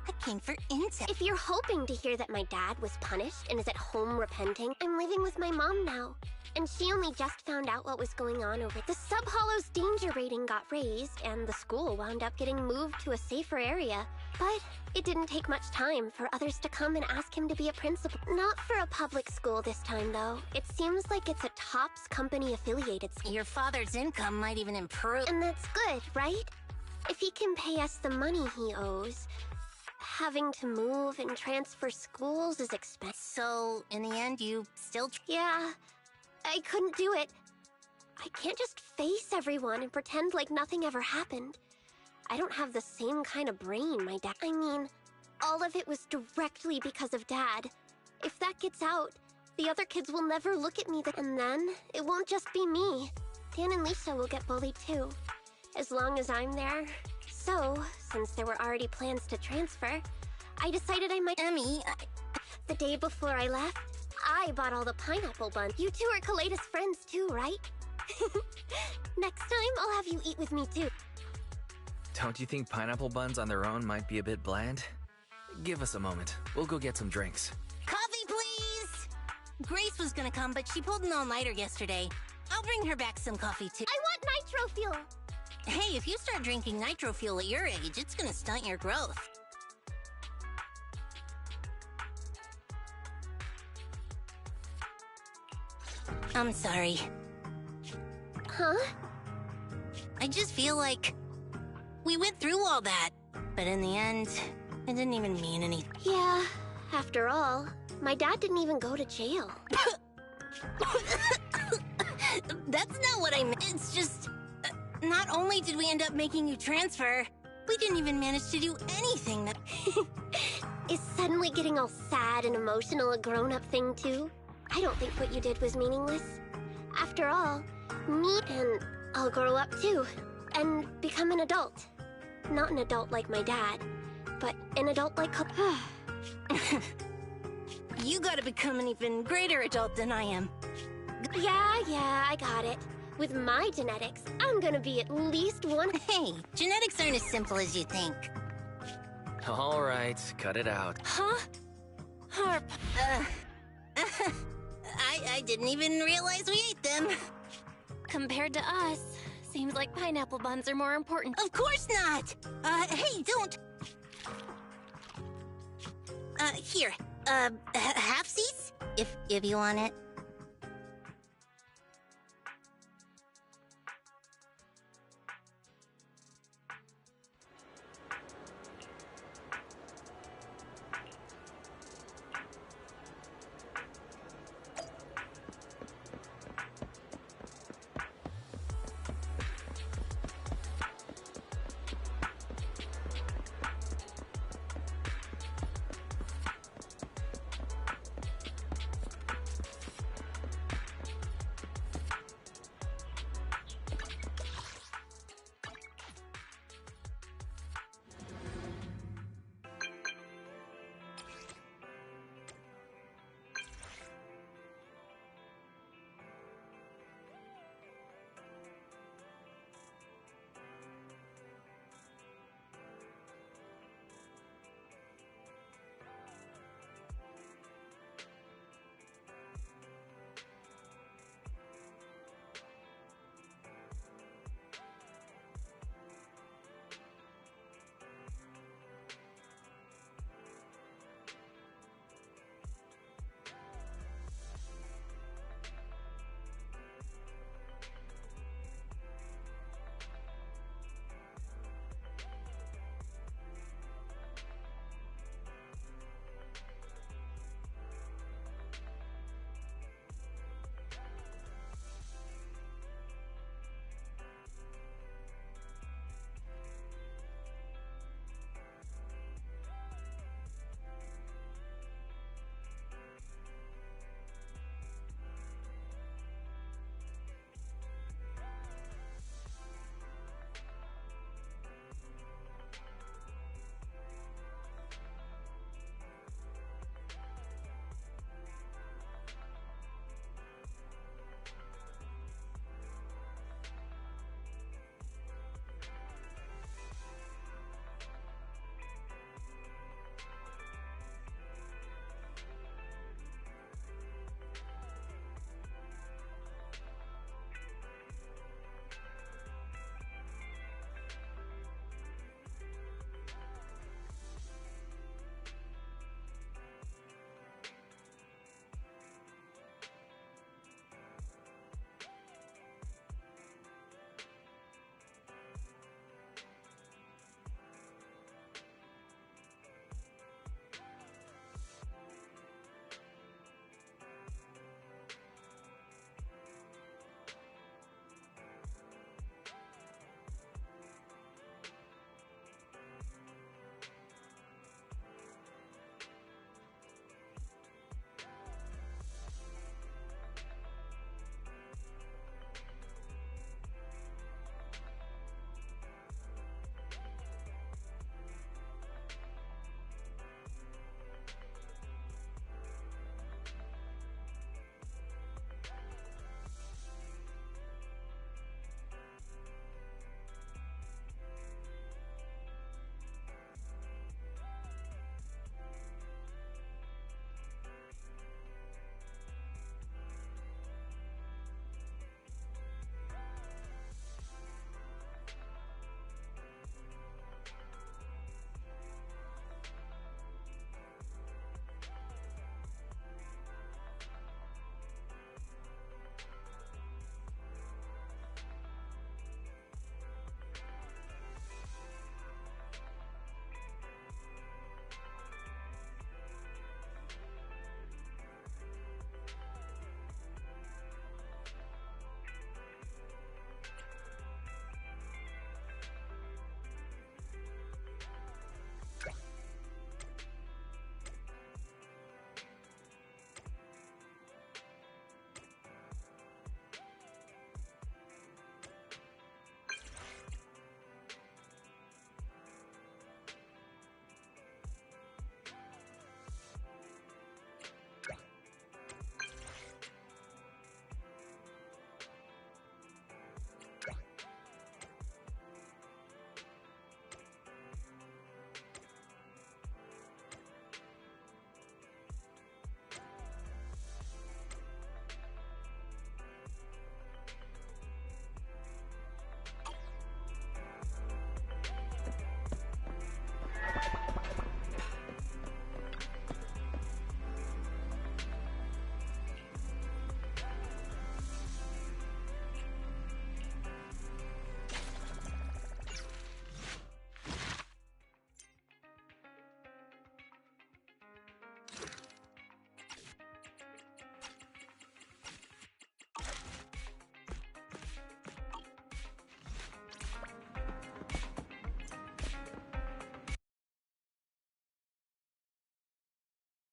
I came for intel. If you're hoping to hear that my dad was punished and is at home repenting, I'm living with my mom now. And she only just found out what was going on over the Sub-Hollow's danger rating got raised, and the school wound up getting moved to a safer area. But it didn't take much time for others to come and ask him to be a principal. Not for a public school this time, though. It seems like it's a TOPS company-affiliated school. Your father's income might even improve. And that's good, right? If he can pay us the money he owes, having to move and transfer schools is expensive. So, in the end, you still... Yeah, I couldn't do it. I can't just face everyone and pretend like nothing ever happened. I don't have the same kind of brain my dad... I mean, all of it was directly because of Dad. If that gets out, the other kids will never look at me and then it won't just be me. Dan and Lisa will get bullied too, as long as I'm there. So, since there were already plans to transfer, I decided I might... Emmy, The day before I left, I bought all the pineapple buns. You two are Koleda's friends too, right? Next time, I'll have you eat with me too. Don't you think pineapple buns on their own might be a bit bland? Give us a moment. We'll go get some drinks. Coffee, please! Grace was gonna come, but she pulled an all-nighter yesterday. I'll bring her back some coffee too. I want nitro fuel! Hey, if you start drinking nitro fuel at your age, it's gonna stunt your growth. I'm sorry. Huh? I just feel like we went through all that, but in the end, it didn't even mean anything. Yeah, after all, my dad didn't even go to jail. That's not what I meant. It's just, not only did we end up making you transfer, we didn't even manage to do anything that... Is suddenly getting all sad and emotional a grown-up thing too? I don't think what you did was meaningless. After all, me and I'll grow up too, and become an adult. Not an adult like my dad, but an adult like... You gotta become an even greater adult than I am. Yeah, I got it. With my genetics, I'm gonna be at least one... Hey, genetics aren't as simple as you think. All right, cut it out. Huh? Harp. I didn't even realize we ate them. Compared to us, seems like pineapple buns are more important. Of course not! Hey, don't... Here, half-seats? If you want it.